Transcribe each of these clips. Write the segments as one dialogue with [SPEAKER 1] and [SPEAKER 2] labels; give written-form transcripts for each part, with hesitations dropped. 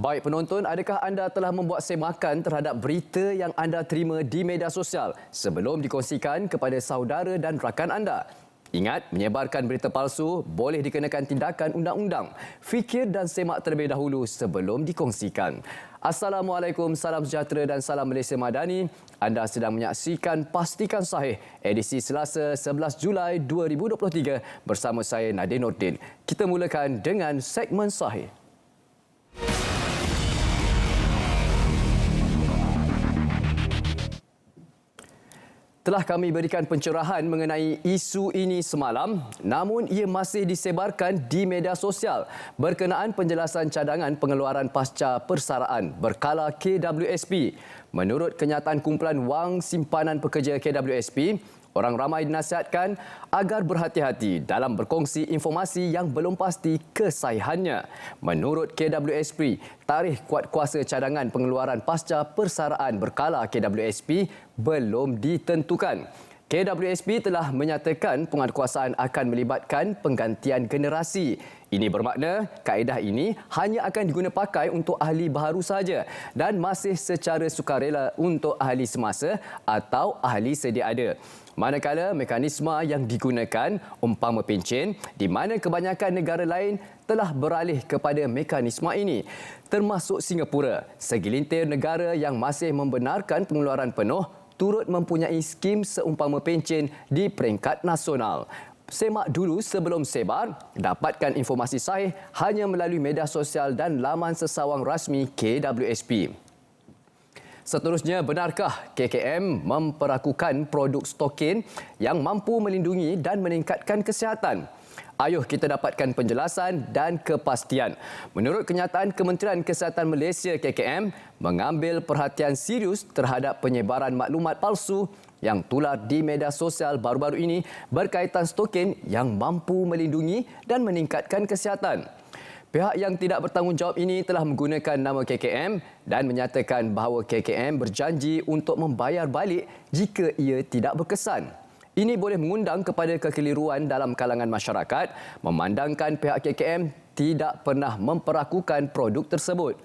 [SPEAKER 1] Baik penonton, adakah anda telah membuat semakan terhadap berita yang anda terima di media sosial sebelum dikongsikan kepada saudara dan rakan anda? Ingat, menyebarkan berita palsu boleh dikenakan tindakan undang-undang. Fikir dan semak terlebih dahulu sebelum dikongsikan. Assalamualaikum, salam sejahtera dan salam Malaysia Madani. Anda sedang menyaksikan Pastikan Sahih, edisi Selasa 11 Julai 2023 bersama saya Nadir Nordin. Kita mulakan dengan segmen Sahih. Telah kami berikan pencerahan mengenai isu ini semalam, namun ia masih disebarkan di media sosial berkenaan penjelasan cadangan pengeluaran pasca persaraan berkala KWSP. Menurut kenyataan kumpulan wang simpanan pekerja KWSP, orang ramai dinasihatkan agar berhati-hati dalam berkongsi informasi yang belum pasti kesahihannya. Menurut KWSP, tarikh kuatkuasa cadangan pengeluaran pasca persaraan berkala KWSP belum ditentukan. KWSP telah menyatakan penguatkuasaan akan melibatkan penggantian generasi. Ini bermakna kaedah ini hanya akan diguna pakai untuk ahli baharu sahaja dan masih secara sukarela untuk ahli semasa atau ahli sedia ada. Manakala mekanisme yang digunakan umpama pencen di mana kebanyakan negara lain telah beralih kepada mekanisme ini, termasuk Singapura. Segelintir negara yang masih membenarkan pengeluaran penuh turut mempunyai skim seumpama pencen di peringkat nasional. Semak dulu sebelum sebar, dapatkan informasi sahih hanya melalui media sosial dan laman sesawang rasmi KWSP. Seterusnya, benarkah KKM memperakukan produk stokin yang mampu melindungi dan meningkatkan kesihatan? Ayuh kita dapatkan penjelasan dan kepastian. Menurut kenyataan Kementerian Kesihatan Malaysia KKM mengambil perhatian serius terhadap penyebaran maklumat palsu yang tular di media sosial baru-baru ini berkaitan stokin yang mampu melindungi dan meningkatkan kesihatan. Pihak yang tidak bertanggungjawab ini telah menggunakan nama KKM dan menyatakan bahawa KKM berjanji untuk membayar balik jika ia tidak berkesan. Ini boleh mengundang kepada kekeliruan dalam kalangan masyarakat memandangkan pihak KKM tidak pernah memperakukan produk tersebut.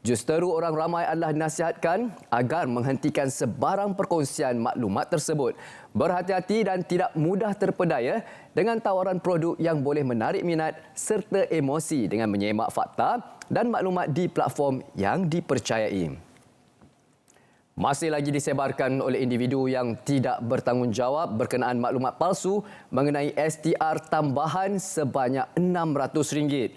[SPEAKER 1] Justeru orang ramai adalah dinasihatkan agar menghentikan sebarang perkongsian maklumat tersebut. Berhati-hati dan tidak mudah terpedaya dengan tawaran produk yang boleh menarik minat serta emosi dengan menyemak fakta dan maklumat di platform yang dipercayai. Masih lagi disebarkan oleh individu yang tidak bertanggungjawab berkenaan maklumat palsu mengenai STR tambahan sebanyak RM600.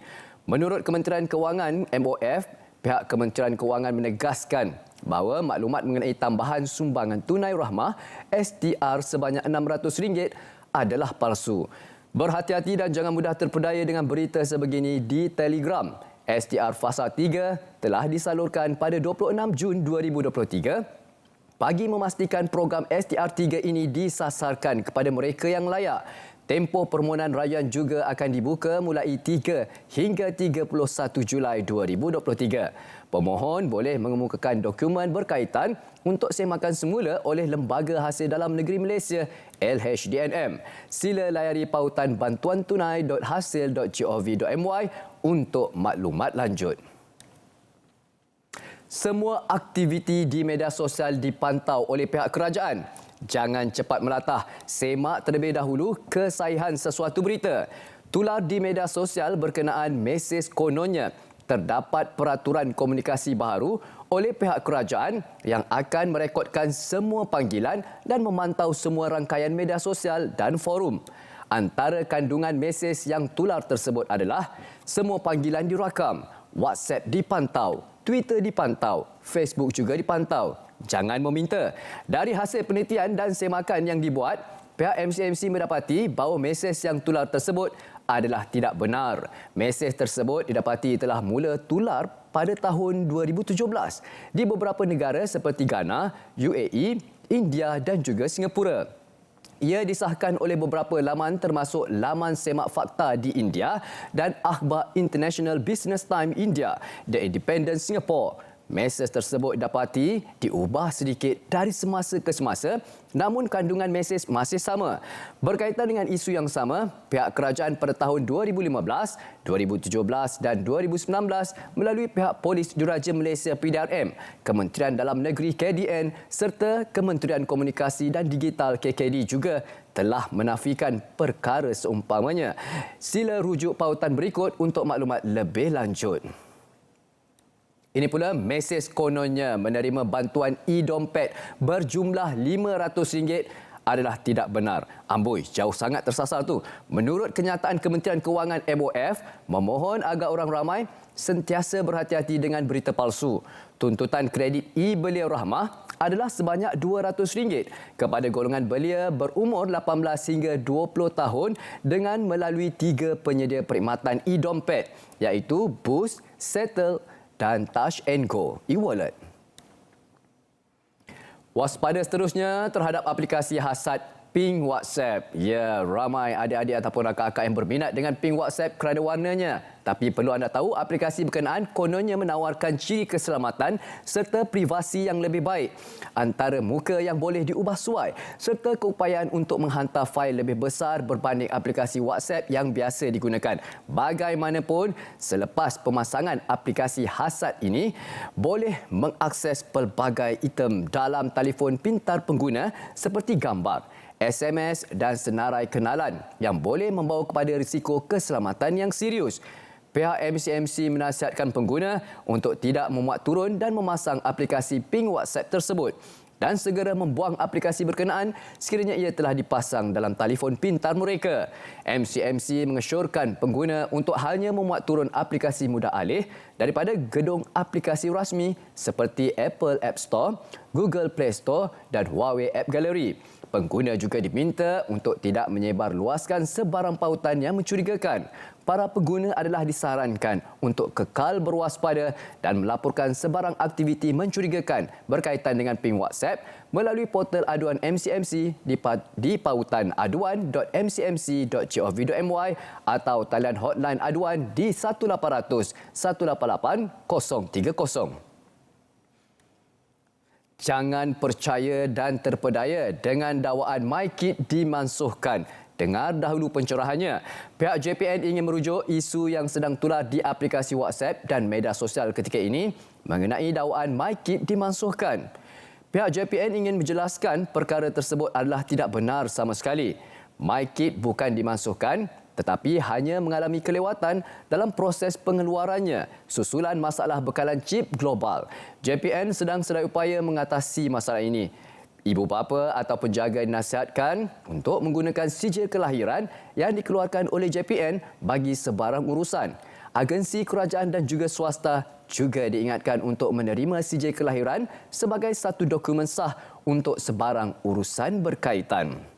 [SPEAKER 1] Menurut Kementerian Kewangan MOF, pihak Kementerian Kewangan menegaskan bahawa maklumat mengenai tambahan sumbangan tunai rahmah STR sebanyak RM600 adalah palsu. Berhati-hati dan jangan mudah terpedaya dengan berita sebegini di Telegram. STR Fasa 3 telah disalurkan pada 26 Jun 2023 bagi memastikan program STR 3 ini disasarkan kepada mereka yang layak. Tempoh permohonan rayuan juga akan dibuka mulai 3 hingga 31 Julai 2023. Pemohon boleh mengemukakan dokumen berkaitan untuk semakan semula oleh Lembaga Hasil Dalam Negeri Malaysia LHDNM. Sila layari pautan bantuantunai.hasil.gov.my untuk maklumat lanjut. Semua aktiviti di media sosial dipantau oleh pihak kerajaan. Jangan cepat melatah, semak terlebih dahulu kesahihan sesuatu berita. Tular di media sosial berkenaan mesej kononnya terdapat peraturan komunikasi baharu oleh pihak kerajaan yang akan merekodkan semua panggilan dan memantau semua rangkaian media sosial dan forum. Antara kandungan mesej yang tular tersebut adalah semua panggilan dirakam, WhatsApp dipantau, Twitter dipantau, Facebook juga dipantau. Jangan meminta. Dari hasil penelitian dan semakan yang dibuat, pihak MCMC mendapati bahawa mesej yang tular tersebut adalah tidak benar. Mesej tersebut didapati telah mula tular pada tahun 2017 di beberapa negara seperti Ghana, UAE, India dan juga Singapura. Ia disahkan oleh beberapa laman termasuk laman semak fakta di India dan Akhbar International Business Time India, The Independent Singapore, Mesej tersebut dapati diubah sedikit dari semasa ke semasa, namun kandungan mesej masih sama. Berkaitan dengan isu yang sama, pihak kerajaan pada tahun 2015, 2017 dan 2019 melalui pihak Polis Juraja Malaysia PDRM, Kementerian Dalam Negeri KDN serta Kementerian Komunikasi dan Digital KKD juga telah menafikan perkara seumpamanya. Sila rujuk pautan berikut untuk maklumat lebih lanjut. Ini pula mesej kononnya menerima bantuan e-dompet berjumlah RM500 adalah tidak benar. Amboi, jauh sangat tersasar tu. Menurut kenyataan Kementerian Kewangan MOF, memohon agar orang ramai sentiasa berhati-hati dengan berita palsu. Tuntutan kredit e-belia rahmah adalah sebanyak RM200 kepada golongan belia berumur 18 hingga 20 tahun dengan melalui 3 penyedia perkhidmatan e-dompet iaitu Boost, Settle dan Touch and Go e-wallet. Waspada seterusnya terhadap aplikasi hasad ping WhatsApp. Ya, ramai adik-adik ataupun akak-akak yang berminat dengan ping WhatsApp kerana warnanya. Tapi perlu anda tahu, aplikasi berkenaan kononnya menawarkan ciri keselamatan serta privasi yang lebih baik. Antara muka yang boleh diubah suai serta keupayaan untuk menghantar fail lebih besar berbanding aplikasi WhatsApp yang biasa digunakan. Bagaimanapun, selepas pemasangan aplikasi hasad ini, boleh mengakses pelbagai item dalam telefon pintar pengguna seperti gambar, SMS dan senarai kenalan yang boleh membawa kepada risiko keselamatan yang serius. Pihak MCMC menasihatkan pengguna untuk tidak memuat turun dan memasang aplikasi ping WhatsApp tersebut dan segera membuang aplikasi berkenaan sekiranya ia telah dipasang dalam telefon pintar mereka. MCMC mengesyorkan pengguna untuk hanya memuat turun aplikasi mudah alih daripada gedung aplikasi rasmi seperti Apple App Store, Google Play Store dan Huawei App Gallery. Pengguna juga diminta untuk tidak menyebar luaskan sebarang pautan yang mencurigakan. Para pengguna adalah disarankan untuk kekal berwaspada dan melaporkan sebarang aktiviti mencurigakan berkaitan dengan ping WhatsApp melalui portal aduan MCMC di pautan aduan.mcmc.gov.my atau talian hotline aduan di 1800 188 030. Jangan percaya dan terpedaya dengan dakwaan MyKid dimansuhkan. Dengar dahulu pencerahannya. Pihak JPN ingin merujuk isu yang sedang tular di aplikasi WhatsApp dan media sosial ketika ini mengenai dakwaan MyKid dimansuhkan. Pihak JPN ingin menjelaskan perkara tersebut adalah tidak benar sama sekali. MyKid bukan dimansuhkan tetapi hanya mengalami kelewatan dalam proses pengeluarannya susulan masalah bekalan chip global. JPN sedang sedaya upaya mengatasi masalah ini. Ibu bapa atau penjaga dinasihatkan untuk menggunakan sijil kelahiran yang dikeluarkan oleh JPN bagi sebarang urusan. Agensi kerajaan dan juga swasta juga diingatkan untuk menerima sijil kelahiran sebagai satu dokumen sah untuk sebarang urusan berkaitan.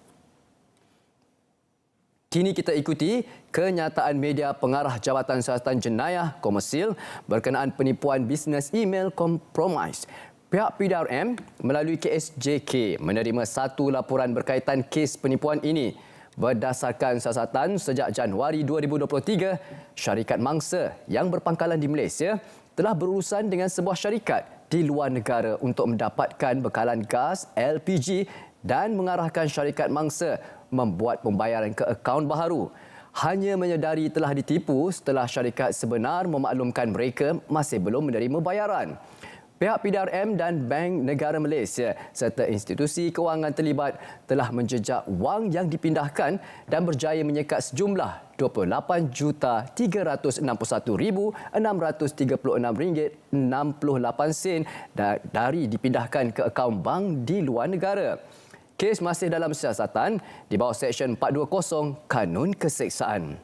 [SPEAKER 1] Kini kita ikuti kenyataan media pengarah Jabatan Siasatan Jenayah Komersil berkenaan penipuan bisnes email kompromis. Pihak PDRM melalui KSJK menerima satu laporan berkaitan kes penipuan ini. Berdasarkan siasatan sejak Januari 2023, syarikat mangsa yang berpangkalan di Malaysia telah berurusan dengan sebuah syarikat di luar negara untuk mendapatkan bekalan gas LPG dan mengarahkan syarikat mangsa membuat pembayaran ke akaun baharu. Hanya menyedari telah ditipu setelah syarikat sebenar memaklumkan mereka masih belum menerima bayaran. Pihak PDRM dan Bank Negara Malaysia serta institusi kewangan terlibat telah menjejak wang yang dipindahkan dan berjaya menyekat sejumlah RM28,336,636.68 dari dipindahkan ke akaun bank di luar negara. Kes masih dalam siasatan di bawah Seksyen 420 Kanun Keseksaan.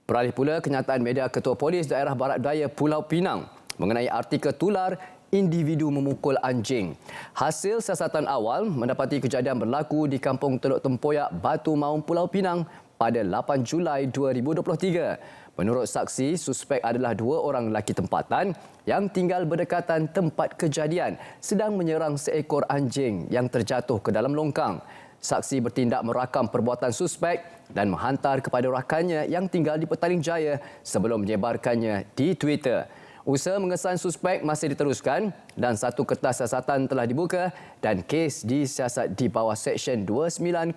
[SPEAKER 1] Beralih pula kenyataan media Ketua Polis Daerah Barat Daya Pulau Pinang mengenai artikel tular individu memukul anjing. Hasil siasatan awal mendapati kejadian berlaku di Kampung Teluk Tempoyak, Batu Maung, Pulau Pinang pada 8 Julai 2023. Menurut saksi, suspek adalah 2 orang lelaki tempatan yang tinggal berdekatan tempat kejadian sedang menyerang seekor anjing yang terjatuh ke dalam longkang. Saksi bertindak merakam perbuatan suspek dan menghantar kepada rakannya yang tinggal di Petaling Jaya sebelum menyebarkannya di Twitter. Usaha mengesan suspek masih diteruskan dan satu kertas siasatan telah dibuka dan kes disiasat di bawah Seksyen 29-1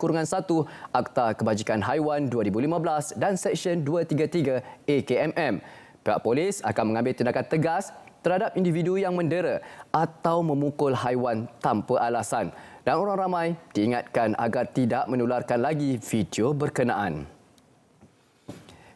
[SPEAKER 1] Akta Kebajikan Haiwan 2015 dan Seksyen 233 AKMM. Pihak polis akan mengambil tindakan tegas terhadap individu yang mendera atau memukul haiwan tanpa alasan. Dan orang ramai diingatkan agar tidak menularkan lagi video berkenaan.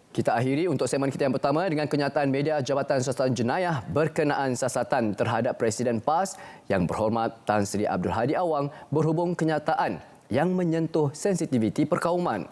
[SPEAKER 1] Kita akhiri untuk segmen kita yang pertama dengan kenyataan media Jabatan Siasatan Jenayah berkenaan siasatan terhadap Presiden PAS Yang Berhormat Tan Sri Abdul Hadi Awang berhubung kenyataan yang menyentuh sensitiviti perkauman.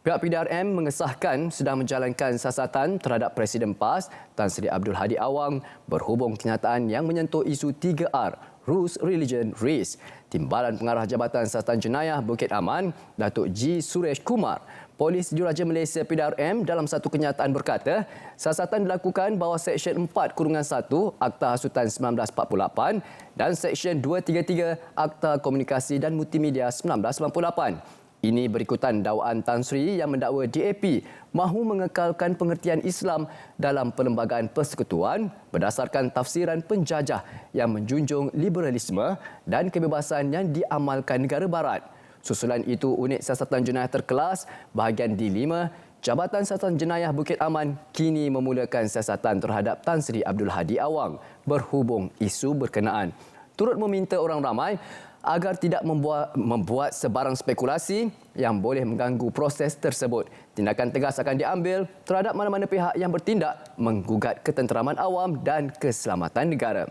[SPEAKER 1] Pihak PDRM mengesahkan sedang menjalankan siasatan terhadap Presiden PAS Tan Sri Abdul Hadi Awang berhubung kenyataan yang menyentuh isu 3R, Rules, Religion, Race. Timbalan Pengarah Jabatan Siasatan Jenayah Bukit Aman, Datuk G. Suresh Kumar, Polis Jururatja Malaysia PDRM dalam satu kenyataan berkata, siasatan dilakukan bawah Seksyen 4-1 Akta Hasutan 1948 dan Seksyen 233 Akta Komunikasi dan Multimedia 1998. Ini berikutan dakwaan Tan Sri yang mendakwa DAP mahu mengekalkan pengertian Islam dalam Perlembagaan Persekutuan berdasarkan tafsiran penjajah yang menjunjung liberalisme dan kebebasan yang diamalkan negara barat. Susulan itu, unit siasatan jenayah terkelas bahagian D5 Jabatan Siasatan Jenayah Bukit Aman kini memulakan siasatan terhadap Tan Sri Abdul Hadi Awang berhubung isu berkenaan. Turut meminta orang ramai agar tidak membuat sebarang spekulasi yang boleh mengganggu proses tersebut. Tindakan tegas akan diambil terhadap mana-mana pihak yang bertindak menggugat ketenteraman awam dan keselamatan negara.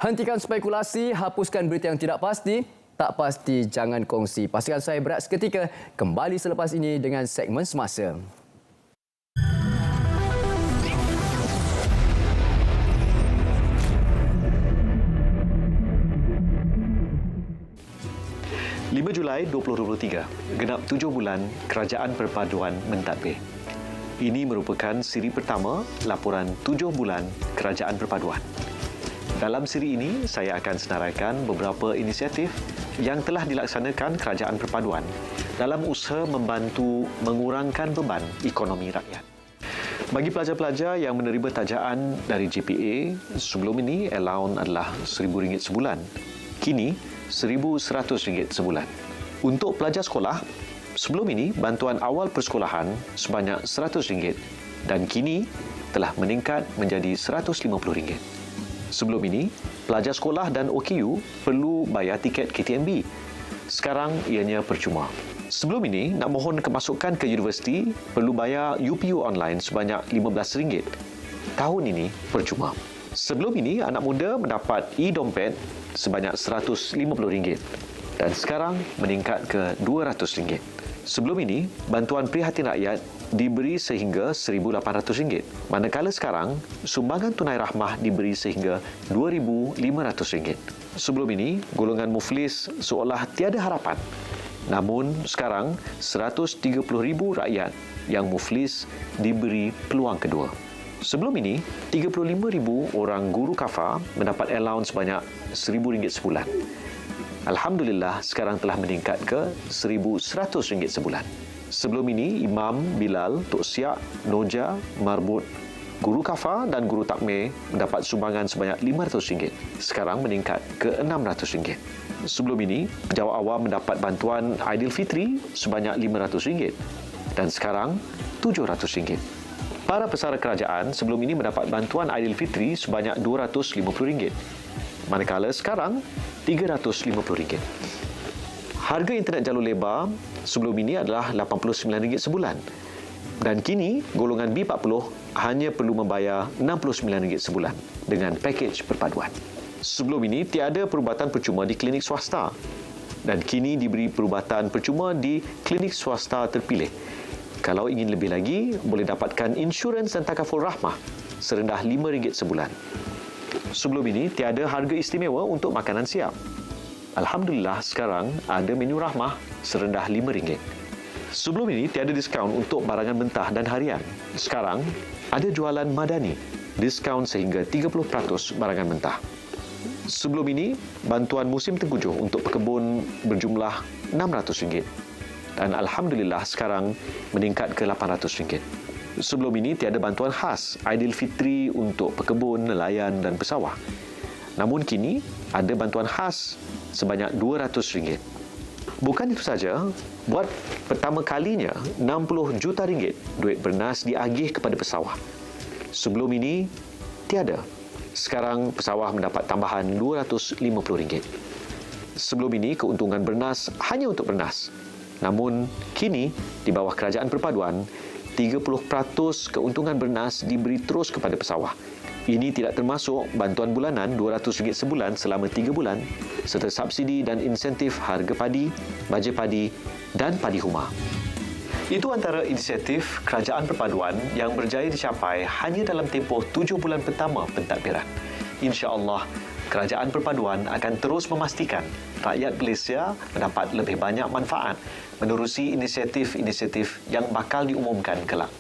[SPEAKER 1] Hentikan spekulasi, hapuskan berita yang tidak pasti. Tak pasti, jangan kongsi. Pastikan saya berehat seketika. Kembali selepas ini dengan segmen semasa.
[SPEAKER 2] Julai 2023, genap 7 bulan Kerajaan Perpaduan mentadbir. Ini merupakan siri pertama laporan 7 bulan Kerajaan Perpaduan. Dalam siri ini, saya akan senaraikan beberapa inisiatif yang telah dilaksanakan Kerajaan Perpaduan dalam usaha membantu mengurangkan beban ekonomi rakyat. Bagi pelajar-pelajar yang menerima tajaan dari JPA, sebelum ini allowance adalah RM1,000 sebulan. Kini, RM1,100 sebulan. Untuk pelajar sekolah, sebelum ini bantuan awal persekolahan sebanyak RM100 dan kini telah meningkat menjadi RM150. Sebelum ini, pelajar sekolah dan OKU perlu bayar tiket KTMB. Sekarang ianya percuma. Sebelum ini, nak mohon kemasukan ke universiti perlu bayar UPU online sebanyak RM15. Tahun ini percuma. Sebelum ini, anak muda mendapat e-dompet sebanyak RM150 dan sekarang meningkat ke RM200. Sebelum ini, bantuan prihatin rakyat diberi sehingga RM1,800, manakala sekarang sumbangan tunai rahmah diberi sehingga RM2,500. Sebelum ini, golongan muflis seolah tiada harapan. Namun sekarang 130,000 rakyat yang muflis diberi peluang kedua. Sebelum ini, 35,000 orang guru kafar mendapat allowance sebanyak RM1,000 sebulan. Alhamdulillah, sekarang telah meningkat ke RM1,100 sebulan. Sebelum ini, Imam, Bilal, Tok Siak, Noja, Marbut, guru kafar dan guru takmir mendapat sumbangan sebanyak RM500. Sekarang meningkat ke RM600. Sebelum ini, pejabat awam mendapat bantuan Aidilfitri sebanyak RM500 dan sekarang RM700. Para pesara kerajaan sebelum ini mendapat bantuan Aidilfitri sebanyak RM250, manakala sekarang RM350. Harga internet jalur lebar sebelum ini adalah RM89 sebulan dan kini golongan B40 hanya perlu membayar RM69 sebulan dengan pakej perpaduan. Sebelum ini tiada perubatan percuma di klinik swasta dan kini diberi perubatan percuma di klinik swasta terpilih. Kalau ingin lebih lagi, boleh dapatkan insurans dan takaful rahmah serendah RM5 sebulan. Sebelum ini, tiada harga istimewa untuk makanan siap. Alhamdulillah, sekarang ada menu rahmah serendah RM5. Sebelum ini, tiada diskaun untuk barangan mentah dan harian. Sekarang, ada jualan madani, diskaun sehingga 30% barangan mentah. Sebelum ini, bantuan musim tengkujuh untuk pekebun berjumlah RM600. Dan Alhamdulillah sekarang meningkat ke RM800. Sebelum ini tiada bantuan khas Aidilfitri untuk pekebun, nelayan dan pesawah. Namun kini ada bantuan khas sebanyak RM200. Bukan itu saja, buat pertama kalinya RM60 juta duit bernas diagih kepada pesawah. Sebelum ini tiada. Sekarang pesawah mendapat tambahan RM250. Sebelum ini keuntungan bernas hanya untuk bernas. Namun kini di bawah kerajaan perpaduan 30% keuntungan bernas diberi terus kepada pesawah. Ini tidak termasuk bantuan bulanan RM200 sebulan selama 3 bulan serta subsidi dan insentif harga padi, baja padi dan padi huma. Itu antara inisiatif kerajaan perpaduan yang berjaya dicapai hanya dalam tempoh 7 bulan pertama pentadbiran. InsyaAllah, kerajaan perpaduan akan terus memastikan rakyat Malaysia mendapat lebih banyak manfaat menerusi inisiatif-inisiatif yang bakal diumumkan kelak.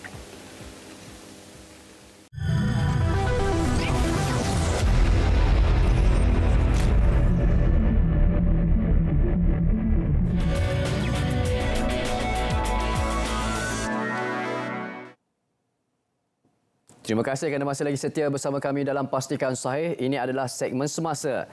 [SPEAKER 1] Terima kasih kerana masih lagi setia bersama kami dalam Pastikan Sahih. Ini adalah segmen semasa.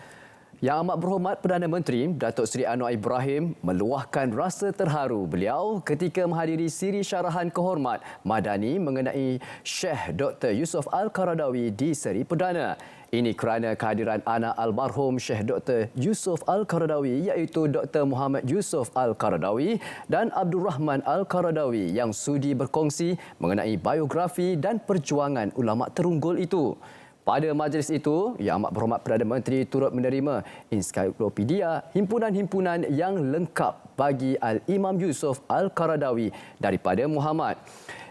[SPEAKER 1] Yang Amat Berhormat Perdana Menteri Datuk Seri Anwar Ibrahim meluahkan rasa terharu beliau ketika menghadiri siri syarahan kehormat Madani mengenai Syekh Dr. Yusof Al-Qaradawi di seri perdana. Ini kerana kehadiran anak almarhum Syekh Dr. Yusof Al-Qaradawi iaitu Dr. Muhammad Yusof Al-Qaradawi dan Abdul Rahman Al-Qaradawi yang sudi berkongsi mengenai biografi dan perjuangan ulama terunggul itu. Pada majlis itu, Yang Amat Berhormat Perdana Menteri turut menerima ensiklopedia himpunan-himpunan yang lengkap bagi Al-Imam Yusof Al-Qaradawi daripada Muhammad.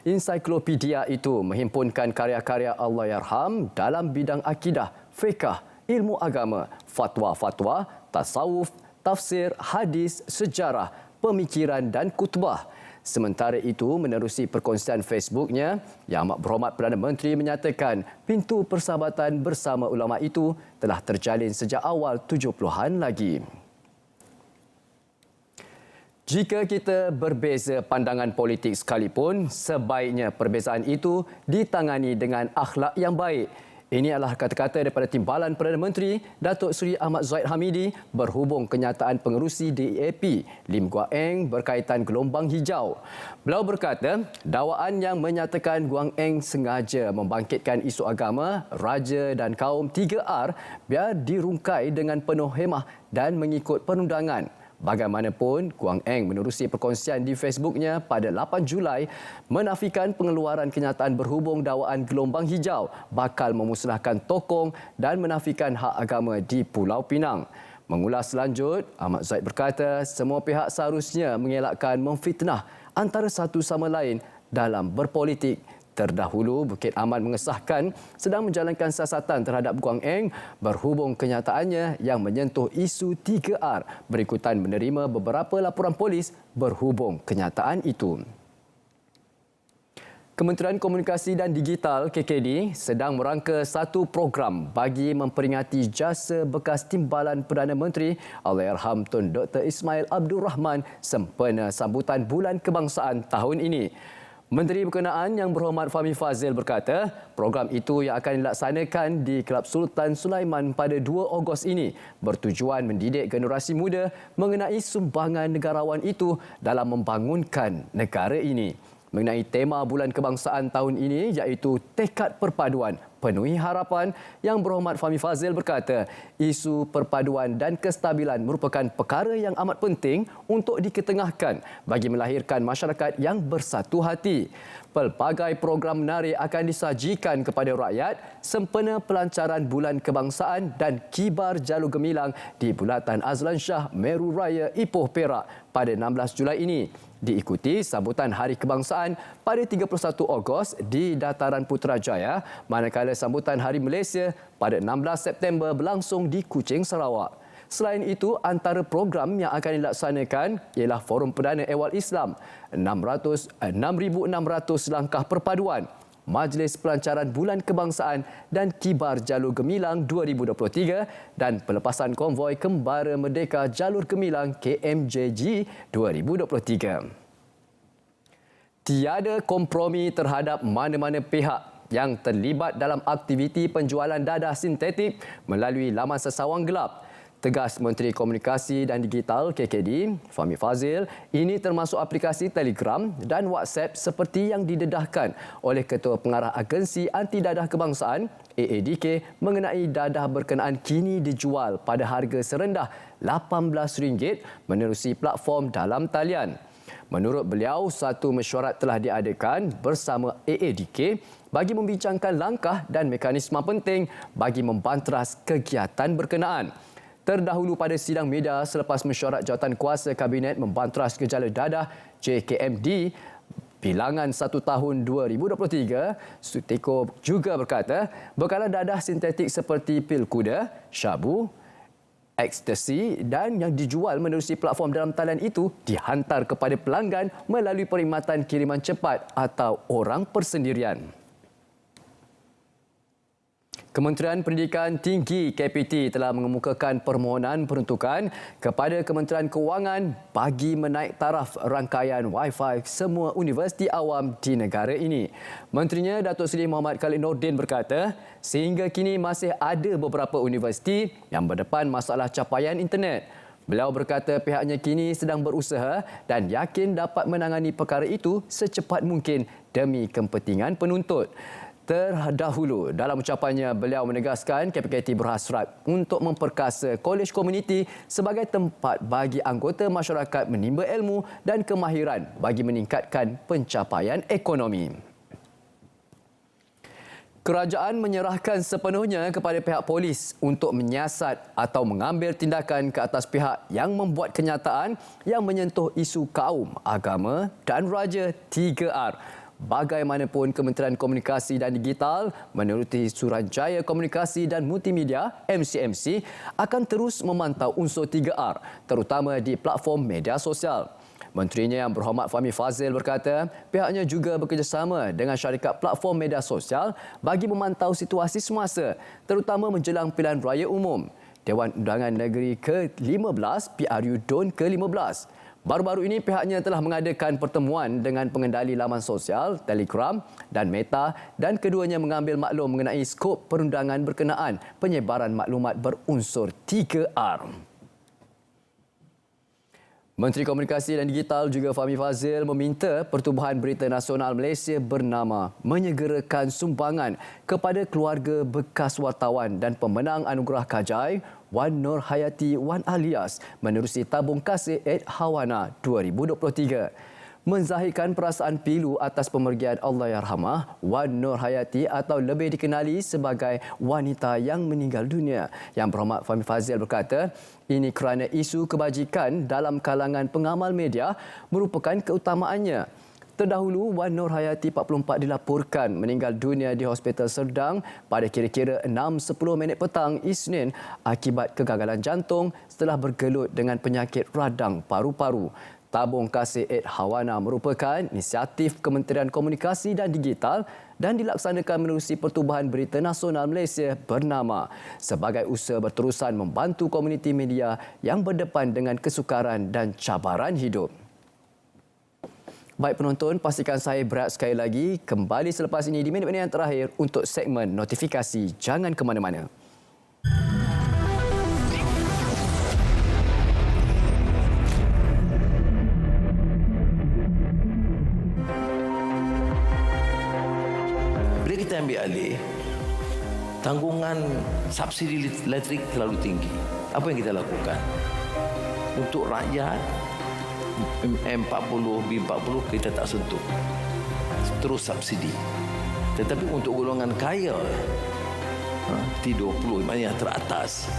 [SPEAKER 1] Ensiklopedia itu menghimpunkan karya-karya Allahyarham dalam bidang akidah, fiqh, ilmu agama, fatwa-fatwa, tasawuf, tafsir, hadis, sejarah, pemikiran dan kutbah. Sementara itu, menerusi perkongsian Facebooknya, Yang Amat Berhormat Perdana Menteri menyatakan pintu persahabatan bersama ulama itu telah terjalin sejak awal 70-an lagi. Jika kita berbeza pandangan politik sekalipun, sebaiknya perbezaan itu ditangani dengan akhlak yang baik. Ini adalah kata-kata daripada Timbalan Perdana Menteri Datuk Seri Ahmad Zahid Hamidi berhubung kenyataan pengerusi DAP Lim Guang Eng berkaitan gelombang hijau. Beliau berkata, dakwaan yang menyatakan Guang Eng sengaja membangkitkan isu agama, raja dan kaum 3R biar dirungkai dengan penuh hemah dan mengikut perundangan. Bagaimanapun, Guang Eng menerusi perkongsian di Facebooknya pada 8 Julai menafikan pengeluaran kenyataan berhubung dakwaan gelombang hijau bakal memusnahkan tokong dan menafikan hak agama di Pulau Pinang. Mengulas selanjut, Ahmad Zaid berkata semua pihak seharusnya mengelakkan memfitnah antara satu sama lain dalam berpolitik. Terdahulu, Bukit Aman mengesahkan sedang menjalankan siasatan terhadap Guang Eng berhubung kenyataannya yang menyentuh isu 3R berikutan menerima beberapa laporan polis berhubung kenyataan itu. Kementerian Komunikasi dan Digital KKD sedang merangka satu program bagi memperingati jasa bekas Timbalan Perdana Menteri Allahyarham Tun Dr. Ismail Abdul Rahman sempena sambutan Bulan Kebangsaan tahun ini. Menteri Berkenaan Yang Berhormat Fahmi Fadzil berkata, program itu yang akan dilaksanakan di Kelab Sultan Sulaiman pada 2 Ogos ini bertujuan mendidik generasi muda mengenai sumbangan negarawan itu dalam membangunkan negara ini. Mengenai tema Bulan Kebangsaan tahun ini iaitu Tekad Perpaduan, Penuhi Harapan, Yang Berhormat Fahmi Fadzil berkata, isu perpaduan dan kestabilan merupakan perkara yang amat penting untuk diketengahkan bagi melahirkan masyarakat yang bersatu hati. Pelbagai program menarik akan disajikan kepada rakyat sempena pelancaran Bulan Kebangsaan dan kibar jalur gemilang di Bulatan Azlan Shah Meru Raya Ipoh Perak pada 16 Julai ini. Diikuti sambutan Hari Kebangsaan pada 31 Ogos di Dataran Putrajaya, manakala sambutan Hari Malaysia pada 16 September berlangsung di Kuching, Sarawak. Selain itu, antara program yang akan dilaksanakan ialah Forum Perdana Ehwal Islam, 6,600 langkah perpaduan, Majlis Pelancaran Bulan Kebangsaan dan Kibar Jalur Gemilang 2023 dan pelepasan konvoi Kembara Merdeka Jalur Gemilang KMJG 2023. Tiada kompromi terhadap mana-mana pihak yang terlibat dalam aktiviti penjualan dadah sintetik melalui laman sesawang gelap. Tegas Menteri Komunikasi dan Digital KKD, Fahmi Fadzil, ini termasuk aplikasi Telegram dan WhatsApp seperti yang didedahkan oleh Ketua Pengarah Agensi Anti Dadah Kebangsaan AADK mengenai dadah berkenaan kini dijual pada harga serendah RM18 menerusi platform dalam talian. Menurut beliau, satu mesyuarat telah diadakan bersama AADK bagi membincangkan langkah dan mekanisme penting bagi membanteras kegiatan berkenaan. Terdahulu pada sidang media selepas mesyuarat Jawatankuasa Kabinet membanteras gejala dadah JKMD bilangan 1 tahun 2023, Suteko juga berkata bekalan dadah sintetik seperti pil kuda, syabu, ekstasi dan yang dijual menerusi platform dalam talian itu dihantar kepada pelanggan melalui perkhidmatan kiriman cepat atau orang persendirian. Kementerian Pendidikan Tinggi KPT telah mengemukakan permohonan peruntukan kepada Kementerian Kewangan bagi menaik taraf rangkaian Wi-Fi semua universiti awam di negara ini. Menterinya Datuk Seri Muhammad Khalid Nordin berkata, sehingga kini masih ada beberapa universiti yang berdepan masalah capaian internet. Beliau berkata pihaknya kini sedang berusaha dan yakin dapat menangani perkara itu secepat mungkin demi kepentingan penuntut. Terdahulu, dalam ucapannya, beliau menegaskan KPKT berhasrat untuk memperkasa kolej komuniti sebagai tempat bagi anggota masyarakat menimba ilmu dan kemahiran bagi meningkatkan pencapaian ekonomi. Kerajaan menyerahkan sepenuhnya kepada pihak polis untuk menyiasat atau mengambil tindakan ke atas pihak yang membuat kenyataan yang menyentuh isu kaum, agama dan raja 3R. Bagaimanapun, Kementerian Komunikasi dan Digital meneruti Suruhanjaya Komunikasi dan Multimedia MCMC akan terus memantau unsur 3R terutama di platform media sosial. Menterinya yang berhormat Fahmi Fadzil berkata pihaknya juga bekerjasama dengan syarikat platform media sosial bagi memantau situasi semasa terutama menjelang pilihan raya umum Dewan Undangan Negeri ke-15 PRU DUN ke-15. Baru-baru ini pihaknya telah mengadakan pertemuan dengan pengendali laman sosial, Telegram dan Meta dan keduanya mengambil maklum mengenai skop perundangan berkenaan penyebaran maklumat berunsur 3R. Menteri Komunikasi dan Digital juga Fahmi Fadzil meminta Pertubuhan Berita Nasional Malaysia bernama menyegerakan sumbangan kepada keluarga bekas wartawan dan pemenang Anugerah Kajai Wan Nur Hayati Wan Alias menerusi tabung kasih Eid Hawana 2023. Menzahirkan perasaan pilu atas pemergian Allahyarhamah Wan Nur Hayati atau lebih dikenali sebagai wanita yang meninggal dunia. Yang berhormat Fahmi Fadzil berkata, ini kerana isu kebajikan dalam kalangan pengamal media merupakan keutamaannya. Terdahulu, Wan Nur Hayati 44 dilaporkan meninggal dunia di Hospital Serdang pada kira-kira 6.10 petang Isnin akibat kegagalan jantung setelah bergelut dengan penyakit radang paru-paru. Tabung kasih Eid Hawana merupakan inisiatif Kementerian Komunikasi dan Digital dan dilaksanakan menerusi Pertubuhan Berita Nasional Malaysia bernama sebagai usaha berterusan membantu komuniti media yang berdepan dengan kesukaran dan cabaran hidup. Baik penonton, pastikan saya berehat sekali lagi kembali selepas ini di minit-minit yang terakhir untuk segmen notifikasi. Jangan ke mana-mana.
[SPEAKER 3] Bila kita ambil alih, tanggungan subsidi elektrik terlalu tinggi. Apa yang kita lakukan? Untuk rakyat, M40, B40 kita tak sentuh. Terus subsidi. Tetapi untuk golongan kaya, T20, maknanya teratas,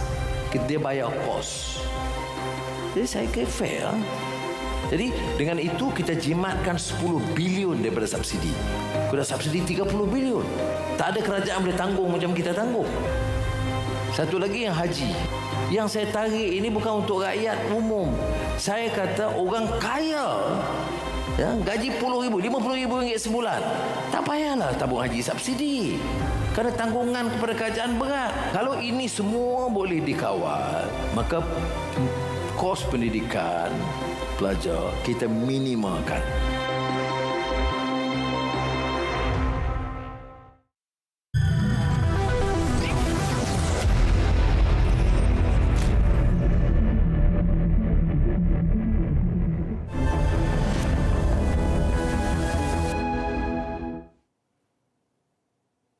[SPEAKER 3] dia bayar kos. Jadi saya kira fair. Jadi dengan itu kita jimatkan 10 bilion daripada subsidi. Kita subsidi 30 bilion. Tak ada kerajaan boleh tanggung macam kita tanggung. Satu lagi yang haji. Yang saya tarik ini bukan untuk rakyat umum. Saya kata orang kaya, ya, gaji RM10,000, RM50,000 sebulan. Tak payahlah tabung haji subsidi. Kerana tanggungan kepada kerajaan berat. Kalau ini semua boleh dikawal, maka kos pendidikan pelajar kita minimalkan.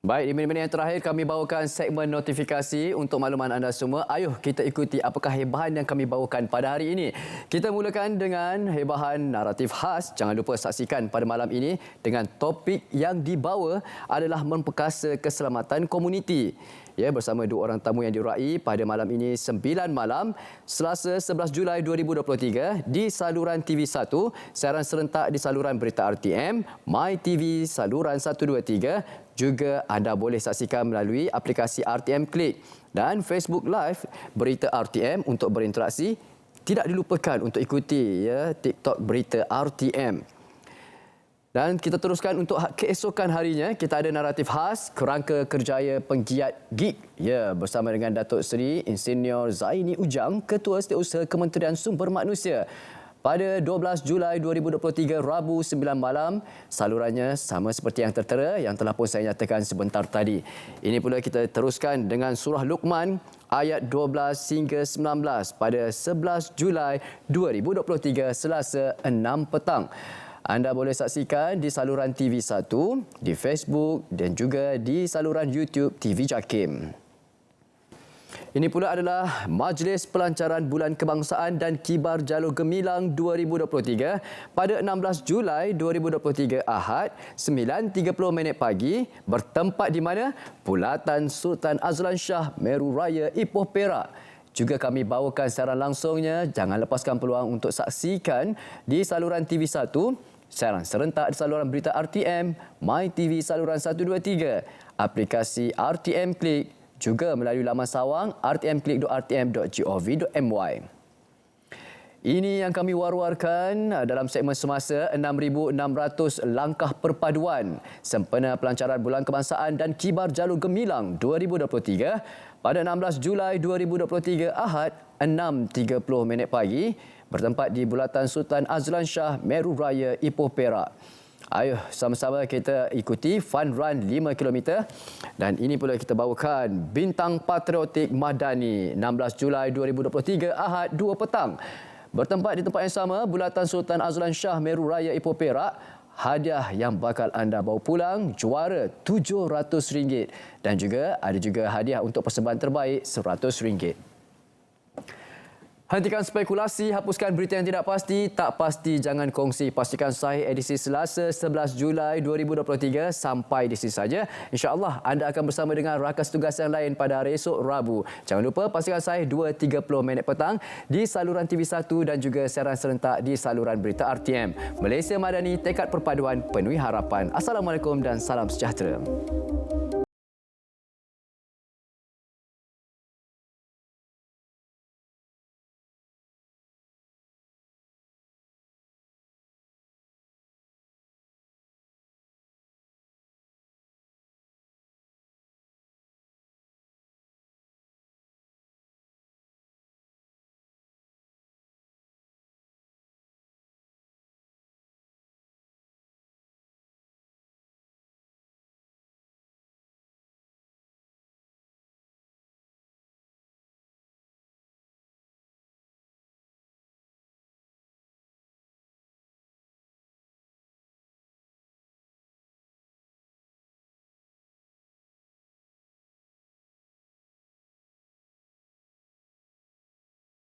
[SPEAKER 1] Baik, di minit-minit yang terakhir kami bawakan segmen notifikasi untuk makluman anda semua. Ayuh kita ikuti apakah hebahan yang kami bawakan pada hari ini. Kita mulakan dengan hebahan naratif khas. Jangan lupa saksikan pada malam ini dengan topik yang dibawa adalah memperkasa keselamatan komuniti. Ya, bersama dua orang tamu yang diurai pada malam ini 9 malam Selasa 11 Julai 2023 di saluran TV1, siaran serentak di saluran berita RTM, MyTV saluran 123, juga anda boleh saksikan melalui aplikasi RTM Klik dan Facebook Live berita RTM untuk berinteraksi. Tidak dilupakan untuk ikuti ya TikTok berita RTM. Dan kita teruskan untuk keesokan harinya, kita ada naratif khas kerangka kerjaya penggiat gig ya, bersama dengan Datuk Seri Insinyur Zaini Ujang, Ketua Setiausaha Kementerian Sumber Manusia. Pada 12 Julai 2023, Rabu 9 malam, salurannya sama seperti yang tertera yang telah pun saya nyatakan sebentar tadi. Ini pula kita teruskan dengan surah Luqman ayat 12 hingga 19 pada 11 Julai 2023, Selasa 6 petang. Anda boleh saksikan di saluran TV1, di Facebook dan juga di saluran YouTube TV JAKIM. Ini pula adalah Majlis Pelancaran Bulan Kebangsaan dan Kibar Jalur Gemilang 2023 pada 16 Julai 2023 Ahad 9.30 pagi bertempat di mana? Bulatan Sultan Azlan Shah Meru Raya Ipoh Perak. Juga kami bawakan secara langsungnya. Jangan lepaskan peluang untuk saksikan di saluran TV1, siaran serentak di saluran berita RTM, MyTV saluran 123, aplikasi RTM Klik, juga melalui laman sawang rtmklik.rtm.gov.my. Ini yang kami war-warkan dalam segmen semasa 6,600 langkah perpaduan sempena pelancaran Bulan Kebangsaan dan Kibar Jalur Gemilang 2023 pada 16 Julai 2023 Ahad 6.30 pagi bertempat di Bulatan Sultan Azlan Shah Meru Raya Ipoh Perak. Ayuh sama-sama kita ikuti Fun Run 5 km dan ini pula kita bawakan Bintang Patriotik Madani 16 Julai 2023 Ahad 2 petang. Bertempat di tempat yang sama, Bulatan Sultan Azlan Shah Meru Raya Ipoh Perak. Hadiah yang bakal anda bawa pulang, juara RM700 dan juga ada hadiah untuk persembahan terbaik RM100. Hentikan spekulasi, hapuskan berita yang tidak pasti, tak pasti jangan kongsi. Pastikan sahih edisi Selasa 11 Julai 2023 sampai di sini saja. InsyaAllah anda akan bersama dengan rakan tugas yang lain pada hari esok Rabu. Jangan lupa pastikan sahih 2.30 petang di saluran TV1 dan juga siaran serentak di saluran berita RTM. Malaysia Madani, tekad perpaduan, penuhi harapan. Assalamualaikum dan salam sejahtera.